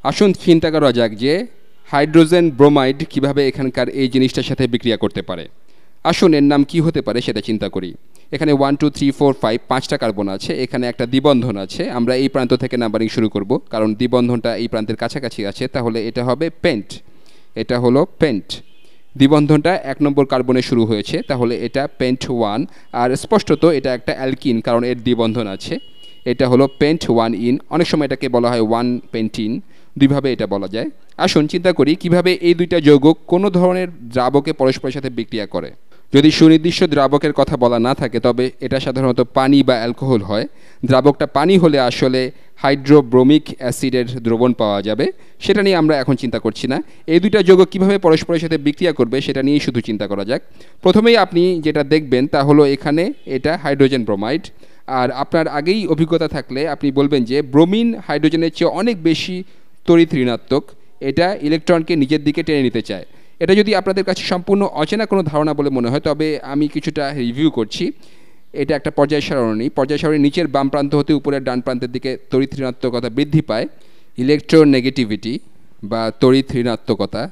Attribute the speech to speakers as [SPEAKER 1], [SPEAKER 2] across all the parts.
[SPEAKER 1] আসুন চিন্তা করা যাক যে হাইড্রোজেন ব্রোমাইড কিভাবে এখানকার এই জিনিসটার সাথে বিক্রিয়া করতে পারে। আসুন এর নাম কি হতে পারে সেটা চিন্তা করি। এখানে 1 2 3 4 5 5টা কার্বন আছে, এখানে একটা দ্বিবন্ধন আছে। আমরা এই প্রান্ত থেকে নাম্বারিং শুরু করব কারণ দ্বিবন্ধনটা এই প্রান্তের কাছাকাছি আছে, তাহলে এটা হবে পেন্ট। এটা হলো পেন্ট। দ্বিবন্ধনটা 1 নম্বর কার্বনে শুরু হয়েছে, তাহলে এটা পেন্ট 1। আর স্পষ্টত এটা একটা অ্যালকিন কারণ এর দ্বিবন্ধন আছে। এটা হলো পেন্ট 1 ইন, অনেক সময় এটাকে বলা হয় 1 পেন্টিন, দুইভাবে এটা বলা যায়। আসুন চিন্তা করি কিভাবে এই দুইটা যৌগ কোনো ধরনের দ্রাবকে পরস্পরের সাথে বিক্রিয়া করে। যদি সুনির্দিষ্ট দ্রাবকের কথা বলা না থাকে তবে এটা সাধারণত পানি বা অ্যালকোহল হয়। দ্রাবকটা পানি হলে আসলে হাইড্রোব্রোমিক অ্যাসিডের দ্রবণ পাওয়া যাবে, সেটা নিয়ে আমরা এখন চিন্তা করছি না। এই দুইটা যৌগ কীভাবে পরস্পরের সাথে বিক্রিয়া করবে সেটা নিয়েই শুধু চিন্তা করা যাক। প্রথমেই আপনি যেটা দেখবেন তা হলো এখানে এটা হাইড্রোজেন ব্রোমাইড। আর আপনার আগেই অভিজ্ঞতা থাকলে আপনি বলবেন যে ব্রোমিন হাইড্রোজেনের চেয়ে অনেক বেশি তড়িৎ ঋণাত্মক, এটা ইলেকট্রনকে নিজের দিকে টেনে নিতে চায়। এটা যদি আপনাদের কাছে সম্পূর্ণ অচেনা কোনো ধারণা বলে মনে হয় তবে আমি কিছুটা রিভিউ করছি। এটা একটা পর্যায় সারণী। পর্যায় সারণীর নিচের বাম প্রান্ত হতে উপরের ডান প্রান্তের দিকে তড়িৎ ঋণাত্মকতা বৃদ্ধি পায়। ইলেকট্রোনেগেটিভিটি বা তড়িৎ ঋণাত্মকতা,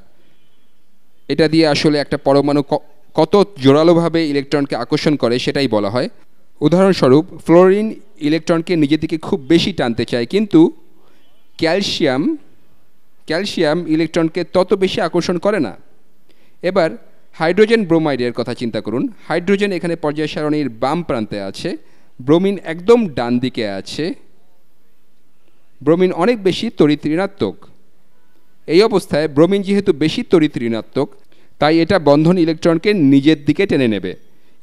[SPEAKER 1] এটা দিয়ে আসলে একটা পরমাণু কত জোরালোভাবে ইলেকট্রনকে আকর্ষণ করে সেটাই বলা হয়। উদাহরণস্বরূপ ফ্লোরিন ইলেকট্রনকে নিজের দিকে খুব বেশি টানতে চায়, কিন্তু ক্যালসিয়াম ইলেকট্রনকে তত বেশি আকর্ষণ করে না। এবার হাইড্রোজেন ব্রোমাইডের কথা চিন্তা করুন। হাইড্রোজেন এখানে পর্যায় সারণীর বাম প্রান্তে আছে, ব্রোমিন একদম ডান দিকে আছে। ব্রোমিন অনেক বেশি তড়িৎ ঋণাত্মক। এই অবস্থায় ব্রোমিন যেহেতু বেশি তড়িৎ ঋণাত্মক তাই এটা বন্ধন ইলেকট্রনকে নিজের দিকে টেনে নেবে।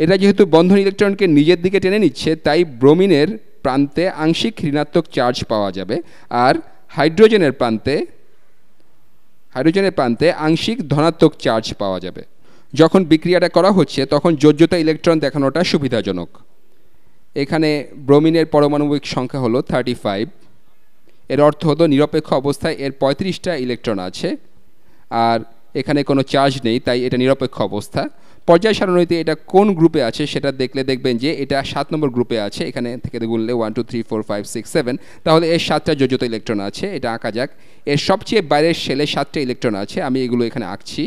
[SPEAKER 1] এটা যেহেতু বন্ধন ইলেকট্রনকে নিজের দিকে টেনে নিচ্ছে তাই ব্রোমিনের প্রান্তে আংশিক ঋণাত্মক চার্জ পাওয়া যাবে, আর হাইড্রোজেনের প্রান্তে আংশিক ধনাত্মক চার্জ পাওয়া যাবে। যখন বিক্রিয়াটা করা হচ্ছে তখন যোজ্যতা ইলেকট্রন দেখানোটা সুবিধাজনক। এখানে ব্রোমিনের পারমাণবিক সংখ্যা হলো 35। এর অর্থ হলো নিরপেক্ষ অবস্থায় এর 35টা ইলেকট্রন আছে, আর এখানে কোনো চার্জ নেই তাই এটা নিরপেক্ষ অবস্থা। পর্যায় সারণীতে এটা কোন গ্রুপে আছে সেটা দেখলে দেখবেন যে এটা 7 নম্বর গ্রুপে আছে। এখানে থেকে গুনলে 1 2 3 4 5 6 7, তাহলে এর 7টা যোজ্যতা ইলেকট্রন আছে। এটা আঁকা যাক। এর সবচেয়ে বাইরের শেলে 7টা ইলেকট্রন আছে, আমি এগুলো এখানে আঁকছি।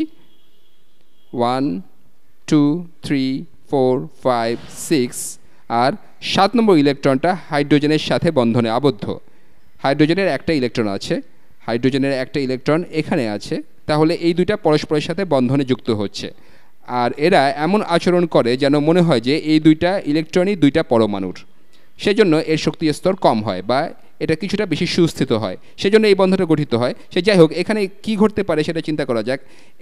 [SPEAKER 1] 1 2 3 4 5 6, আর 7 নম্বর ইলেকট্রনটা হাইড্রোজেনের সাথে বন্ধনে আবদ্ধ। হাইড্রোজেনের একটা ইলেকট্রন এখানে আছে, তাহলে এই দুইটা পরস্পরের সাথে বন্ধনে যুক্ত হচ্ছে। আর এরা এমন আচরণ করে যেন মনে হয় যে এই দুইটা ইলেকট্রনই দুইটা পরমাণুর, সেজন্য এর শক্তি স্তর কম হয় বা এটা কিছুটা বেশি সুস্থিত হয়, সেজন্য এই বন্ধনটা গঠিত হয়। সে যাই হোক, এখানে কি ঘটতে পারে সেটা চিন্তা করা যাক।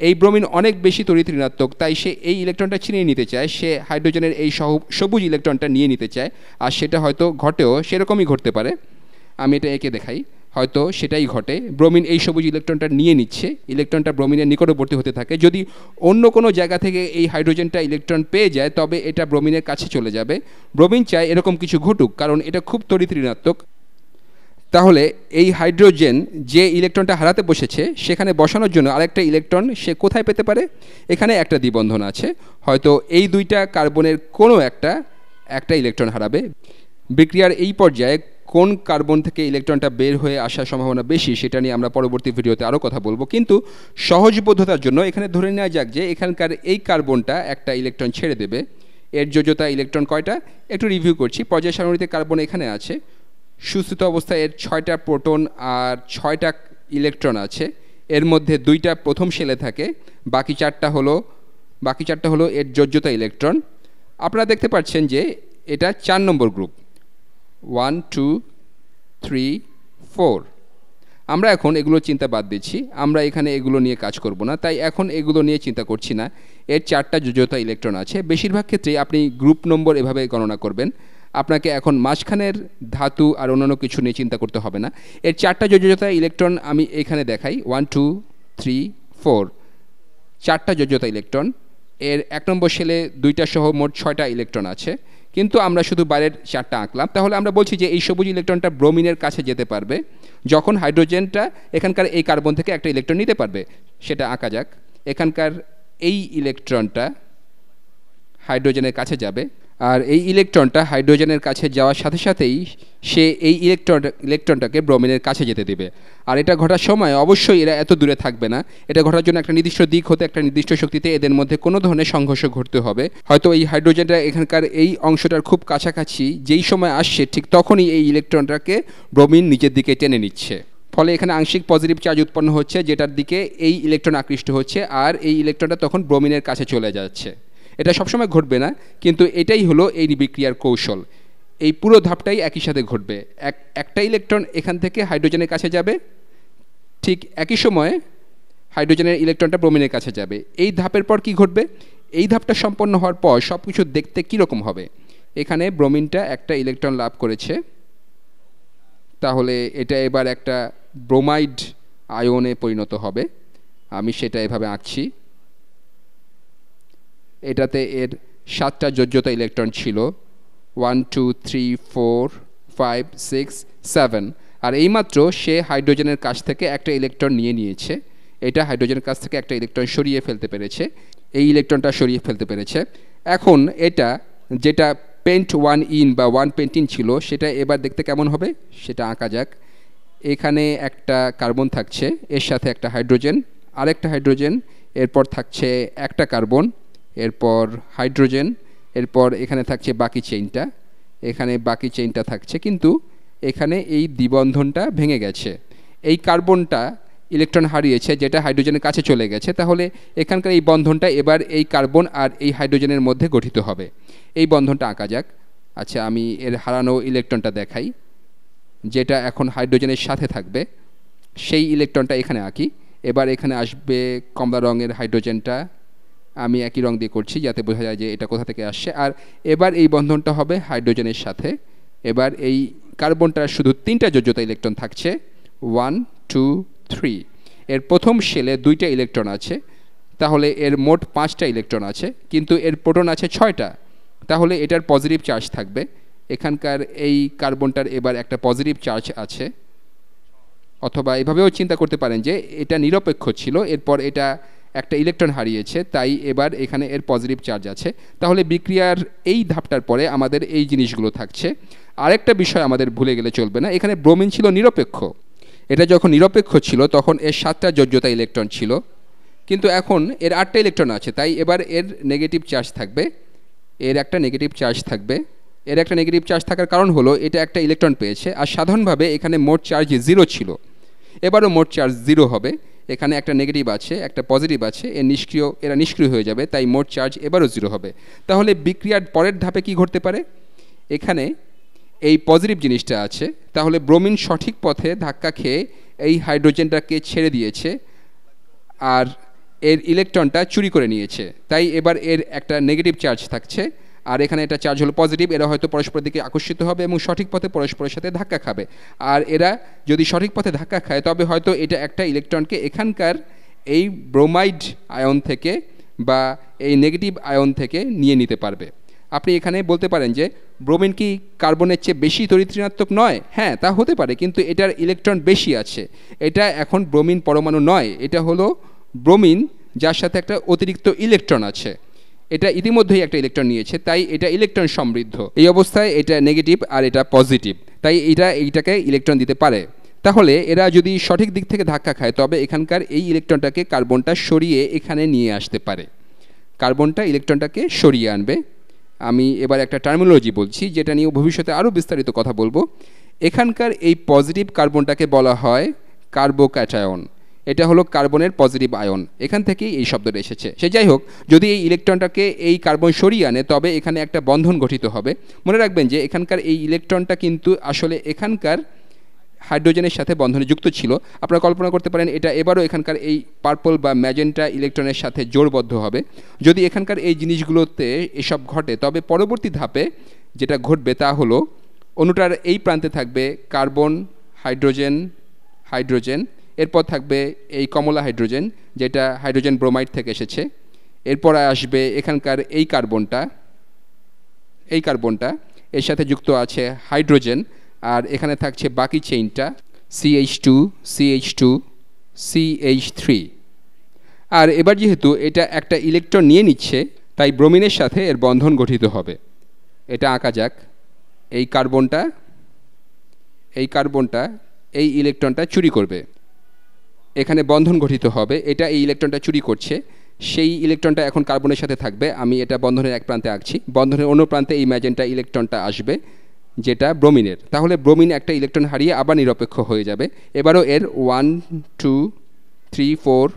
[SPEAKER 1] এই ব্রোমিন অনেক বেশি তড়িৎ ঋণাত্মক তাই সে এই ইলেকট্রনটা ছিনিয়ে নিতে চায়, সে হাইড্রোজেনের এই সবুজ ইলেকট্রনটা নিয়ে নিতে চায়। আর সেটা হয়তো ঘটেও, সেরকমই ঘটতে পারে। আমি এটা এঁকে দেখাই, হয়তো সেটাই ঘটে। ব্রোমিন এই সবুজ ইলেকট্রনটা নিয়ে নিচ্ছে, ইলেকট্রনটা ব্রোমিনের নিকটবর্তী হতে থাকে। যদি অন্য কোনো জায়গা থেকে এই হাইড্রোজেনটা ইলেকট্রন পেয়ে যায় তবে এটা ব্রোমিনের কাছে চলে যাবে। ব্রোমিন চায় এরকম কিছু ঘটুক কারণ এটা খুব তড়িৎ ঋণাত্মক। তাহলে এই হাইড্রোজেন যে ইলেকট্রনটা হারাতে বসেছে সেখানে বসানোর জন্য আরেকটা ইলেকট্রন সে কোথায় পেতে পারে? এখানে একটা দ্বিবন্ধন আছে, হয়তো এই দুইটা কার্বনের কোনো একটা ইলেকট্রন হারাবে। বিক্রিয়ার এই পর্যায়ে কোন কার্বন থেকে ইলেকট্রনটা বের হয়ে আসার সম্ভাবনা বেশি সেটা নিয়ে আমরা পরবর্তী ভিডিওতে আরও কথা বলবো, কিন্তু সহজবোধ্যতার জন্য এখানে ধরে নেওয়া যাক যে এখানকার এই কার্বনটা একটা ইলেকট্রন ছেড়ে দেবে। এর যোজ্যতা ইলেকট্রন কয়টা একটু রিভিউ করছি। পর্যায় সারণীতে কার্বন এখানে আছে, সুস্থিত অবস্থায় এর 6টা প্রোটন আর 6টা ইলেকট্রন আছে। এর মধ্যে 2টা প্রথম শেলে থাকে, বাকি চারটা হলো এর যোজ্যতা ইলেকট্রন। আপনারা দেখতে পাচ্ছেন যে এটা 4 নম্বর গ্রুপ, 1 2 3 4। আমরা এখন এগুলো চিন্তা বাদ দিচ্ছি, আমরা এখানে এগুলো নিয়ে কাজ করব না, তাই এখন এগুলো নিয়ে চিন্তা করছি না। এর 4টা যোজ্যতা ইলেকট্রন আছে। বেশিরভাগ ক্ষেত্রেই আপনি গ্রুপ নম্বর এভাবে গণনা করবেন, আপনাকে এখন মাঝখানের ধাতু আর অন্যান্য কিছু নিয়ে চিন্তা করতে হবে না। এর 4টা যোজ্যতা ইলেকট্রন আমি এখানে দেখাই, 1 2 3 4, 4টা যোজ্যতা ইলেকট্রন। এর 1 নম্বর শেলে 2টা সহ মোট 6টা ইলেকট্রন আছে, কিন্তু আমরা শুধু বাইরের 4টা আঁকলাম। তাহলে আমরা বলছি যে এই সবুজ ইলেকট্রনটা ব্রোমিনের কাছে যেতে পারবে যখন হাইড্রোজেনটা এখানকার এই কার্বন থেকে একটা ইলেকট্রন নিতে পারবে। সেটা আঁকা যাক। এখানকার এই ইলেকট্রনটা হাইড্রোজেনের কাছে যাবে, আর এই ইলেকট্রনটা হাইড্রোজেনের কাছে যাওয়ার সাথে সাথেই সে এই ইলেকট্রনটাকে ব্রোমিনের কাছে যেতে দেবে। আর এটা ঘটার সময় অবশ্যই এরা এত দূরে থাকবে না, এটা ঘটার জন্য একটা নির্দিষ্ট দিক হতে একটা নির্দিষ্ট শক্তিতে এদের মধ্যে কোনো ধরনের সংঘর্ষ ঘটতে হবে। হয়তো এই হাইড্রোজেনটা এখানকার এই অংশটার খুব কাছাকাছি যেই সময় আসছে ঠিক তখনই এই ইলেকট্রনটাকে ব্রোমিন নিজের দিকে টেনে নিচ্ছে, ফলে এখানে আংশিক পজিটিভ চার্জ উৎপন্ন হচ্ছে যেটার দিকে এই ইলেকট্রন আকৃষ্ট হচ্ছে, আর এই ইলেকট্রনটা তখন ব্রোমিনের কাছে চলে যাচ্ছে। এটা সবসময় ঘটবে না, কিন্তু এটাই হলো এই বিক্রিয়ার কৌশল। এই পুরো ধাপটাই একই সাথে ঘটবে। একটা ইলেকট্রন এখান থেকে হাইড্রোজেনের কাছে যাবে, ঠিক একই সময়ে হাইড্রোজেনের ইলেকট্রনটা ব্রোমিনের কাছে যাবে। এই ধাপের পর কি ঘটবে? এই ধাপটা সম্পন্ন হওয়ার পর সব কিছু দেখতে কীরকম হবে? এখানে ব্রোমিনটা একটা ইলেকট্রন লাভ করেছে, তাহলে এটা এবার একটা ব্রোমাইড আয়নে পরিণত হবে। আমি সেটা এভাবে আঁকছি। এটাতে এর 7টা যোজ্যতা ইলেকট্রন ছিল, 1 2 3 4 5 6 7। আর এইমাত্র সে হাইড্রোজেনের কাছ থেকে একটা ইলেকট্রন নিয়ে নিয়েছে। এটা হাইড্রোজেনের কাছ থেকে একটা ইলেকট্রন সরিয়ে ফেলতে পেরেছে, এই ইলেকট্রনটা সরিয়ে ফেলতে পেরেছে। এখন এটা যেটা পেন্ট 1 ইন বা 1 পেন্টিন ছিল সেটা এবার দেখতে কেমন হবে সেটা আঁকা যাক। এখানে একটা কার্বন থাকছে, এর সাথে একটা হাইড্রোজেন, আরেকটা হাইড্রোজেন, এরপর থাকছে একটা কার্বন, এরপর হাইড্রোজেন, এরপর এখানে থাকছে বাকি চেইনটা, এখানে বাকি চেইনটা থাকছে, কিন্তু এখানে এই দ্বিবন্ধনটা ভেঙে গেছে। এই কার্বনটা ইলেকট্রন হারিয়েছে যেটা হাইড্রোজেনের কাছে চলে গেছে, তাহলে এখানকার এই বন্ধনটা এবার এই কার্বন আর এই হাইড্রোজেনের মধ্যে গঠিত হবে। এই বন্ধনটা আঁকা যাক। আচ্ছা, আমি এর হারানো ইলেকট্রনটা দেখাই যেটা এখন হাইড্রোজেনের সাথে থাকবে, সেই ইলেকট্রনটা এখানে আঁকি। এবার এখানে আসবে কমলা রঙের হাইড্রোজেনটা, আমি একই রং দিয়ে করছি যাতে বোঝা যায় যে এটা কোথা থেকে আসছে। আর এবার এই বন্ধনটা হবে হাইড্রোজেনের সাথে। এবার এই কার্বনটার শুধু 3টা যোজ্যতা ইলেকট্রন থাকছে, 1 2 3। এর প্রথম শেলে 2টা ইলেকট্রন আছে, তাহলে এর মোট 5টা ইলেকট্রন আছে, কিন্তু এর প্রোটন আছে 6টা, তাহলে এটার পজিটিভ চার্জ থাকবে। এখানকার এই কার্বনটার এবার একটা পজিটিভ চার্জ আছে, অথবা এভাবেও চিন্তা করতে পারেন যে এটা নিরপেক্ষ ছিল, এরপর এটা একটা ইলেকট্রন হারিয়েছে, তাই এবার এখানে এর পজিটিভ চার্জ আছে। তাহলে বিক্রিয়ার এই ধাপটার পরে আমাদের এই জিনিসগুলো থাকছে। আরেকটা বিষয় আমাদের ভুলে গেলে চলবে না, এখানে ব্রোমিন ছিল নিরপেক্ষ। এটা যখন নিরপেক্ষ ছিল তখন এর 7টা যোজ্যতা ইলেকট্রন ছিল, কিন্তু এখন এর 8টা ইলেকট্রন আছে, তাই এবার এর নেগেটিভ চার্জ থাকবে, এর একটা নেগেটিভ চার্জ থাকবে। এর একটা নেগেটিভ চার্জ থাকার কারণ হলো এটা একটা ইলেকট্রন পেয়েছে, আর সাধারণভাবে এখানে মোট চার্জ 0 ছিল, এবারও মোট চার্জ 0 হবে। এখানে একটা নেগেটিভ আছে, একটা পজিটিভ আছে, এরা নিষ্ক্রিয় হয়ে যাবে, তাই মোট চার্জ এবারও 0 হবে। তাহলে বিক্রিয়ার পরের ধাপে কি ঘটতে পারে? এখানে এই পজিটিভ জিনিসটা আছে, তাহলে ব্রোমিন সঠিক পথে ধাক্কা খেয়ে এই হাইড্রোজেনটাকে ছেড়ে দিয়েছে আর এর ইলেকট্রনটা চুরি করে নিয়েছে, তাই এবার এর একটা নেগেটিভ চার্জ থাকছে, আর এখানে একটা চার্জ হলো পজিটিভ। এরা হয়তো পরস্পরের দিকে আকর্ষিত হবে এবং সঠিক পথে পরস্পরের সাথে ধাক্কা খাবে। আর এরা যদি সঠিক পথে ধাক্কা খায় তবে হয়তো এটা একটা ইলেকট্রনকে এখানকার এই ব্রোমাইড আয়ন থেকে বা এই নেগেটিভ আয়ন থেকে নিয়ে নিতে পারবে। আপনি এখানে বলতে পারেন যে ব্রোমিন কি কার্বনের চেয়ে বেশি তড়িৎঋণাত্মক নয়? হ্যাঁ, তা হতে পারে, কিন্তু এটার ইলেকট্রন বেশি আছে। এটা এখন ব্রোমিন পরমাণু নয়, এটা হলো ব্রোমিন যার সাথে একটা অতিরিক্ত ইলেকট্রন আছে। এটা ইতিমধ্যেই একটা ইলেকট্রন নিয়েছে, তাই এটা ইলেকট্রন সমৃদ্ধ। এই অবস্থায় এটা নেগেটিভ আর এটা পজিটিভ, তাই এইটাকে ইলেকট্রন দিতে পারে। তাহলে এরা যদি সঠিক দিক থেকে ধাক্কা খায় তবে এখানকার এই ইলেকট্রনটাকে কার্বনটা সরিয়ে এখানে নিয়ে আসতে পারে, কার্বনটা ইলেকট্রনটাকে সরিয়ে আনবে। আমি এবার একটা টার্মিনোলজি বলছি যেটা নিয়ে ভবিষ্যতে আরও বিস্তারিত কথা বলবো। এখানকার এই পজিটিভ কার্বনটাকে বলা হয় কার্বোক্যাটায়ন। এটা হলো কার্বনের পজিটিভ আয়ন, এখান থেকেই এই শব্দটা এসেছে। সে যাই হোক, যদি এই ইলেকট্রনটাকে এই কার্বন সরিয়ে আনে তবে এখানে একটা বন্ধন গঠিত হবে। মনে রাখবেন যে এখানকার এই ইলেকট্রনটা কিন্তু আসলে এখানকার হাইড্রোজেনের সাথে বন্ধনে যুক্ত ছিল। আপনারা কল্পনা করতে পারেন এটা এবারও এখানকার এই পার্পল বা ম্যাজেন্টা ইলেকট্রনের সাথে জোড়বদ্ধ হবে। যদি এখানকার এই জিনিসগুলোতে এসব ঘটে তবে পরবর্তী ধাপে যেটা ঘটবে তা হলো অণুটার এই প্রান্তে থাকবে কার্বন, হাইড্রোজেন, হাইড্রোজেন, এরপর থাকবে এই কমলা হাইড্রোজেন যেটা হাইড্রোজেন ব্রোমাইড থেকে এসেছে। এরপর আসবে এখানকার এই কার্বনটা, এর সাথে যুক্ত আছে হাইড্রোজেন, আর এখানে থাকছে বাকি চেইনটা CH2 CH2 CH3। আর এবার যেহেতু এটা একটা ইলেকট্রন নিয়ে নিচ্ছে তাই ব্রোমিনের সাথে এর বন্ধন গঠিত হবে। এটা আঁকা যাক। এই কার্বনটা এই ইলেকট্রনটা চুরি করবে, এখানে বন্ধন গঠিত হবে, এটা এই ইলেকট্রনটা চুরি করছে, সেই ইলেকট্রনটা এখন কার্বনের সাথে থাকবে। আমি এটা বন্ধনের এক প্রান্তে আঁকছি, বন্ধনের অন্য প্রান্তে এই ম্যাজেন্টা ইলেকট্রনটা আসবে যেটা ব্রোমিনের। তাহলে ব্রোমিন একটা ইলেকট্রন হারিয়ে আবার নিরপেক্ষ হয়ে যাবে। এবারও এর 1 2 3 4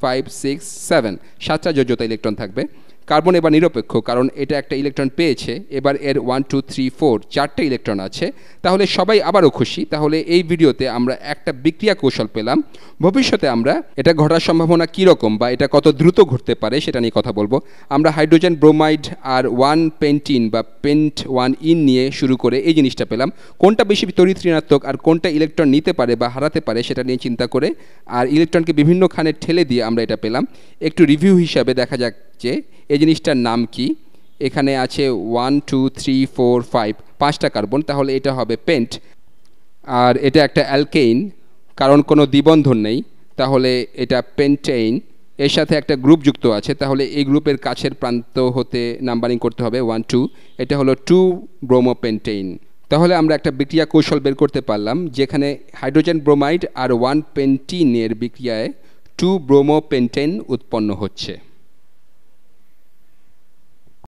[SPEAKER 1] 5 6 7 সাতটা যোজ্যতা ইলেকট্রন থাকবে। কার্বন এবার নিরপেক্ষ, কারণ এটা একটা ইলেকট্রন পেয়েছে। এবার এর 1 2 3 4 চারটে ইলেকট্রন আছে, তাহলে সবাই আবারও খুশি। তাহলে এই ভিডিওতে আমরা একটা বিক্রিয়া কৌশল পেলাম। ভবিষ্যতে আমরা এটা ঘটার সম্ভাবনা কীরকম বা এটা কত দ্রুত ঘটতে পারে সেটা নিয়ে কথা বলবো। আমরা হাইড্রোজেন ব্রোমাইড আর 1 পেন্টিন বা পেন্ট 1 ইন নিয়ে শুরু করে এই জিনিসটা পেলাম। কোনটা বেশি তড়িৎ ঋণাত্মক আর কোনটা ইলেকট্রন নিতে পারে বা হারাতে পারে সেটা নিয়ে চিন্তা করে আর ইলেকট্রনকে বিভিন্ন খানে ঠেলে দিয়ে আমরা এটা পেলাম। একটু রিভিউ হিসাবে দেখা যাক যে এই জিনিসটার নাম কি। এখানে আছে 1 2 3 4 5 পাঁচটা কার্বন, তাহলে এটা হবে পেন্ট। আর এটা একটা অ্যালকেইন, কারণ কোনো দ্বিবন্ধন নেই, তাহলে এটা পেন্টেইন। এর সাথে একটা গ্রুপ যুক্ত আছে, তাহলে এই গ্রুপের কাছের প্রান্ত হতে নাম্বারিং করতে হবে 1 2, এটা হলো 2 ব্রোমোপেন্টেইন। তাহলে আমরা একটা বিক্রিয়া কৌশল বের করতে পারলাম যেখানে হাইড্রোজেন ব্রোমাইড আর 1 পেন্টিনের বিক্রিয়ায় 2 ব্রোমোপেন্টেন উৎপন্ন হচ্ছে।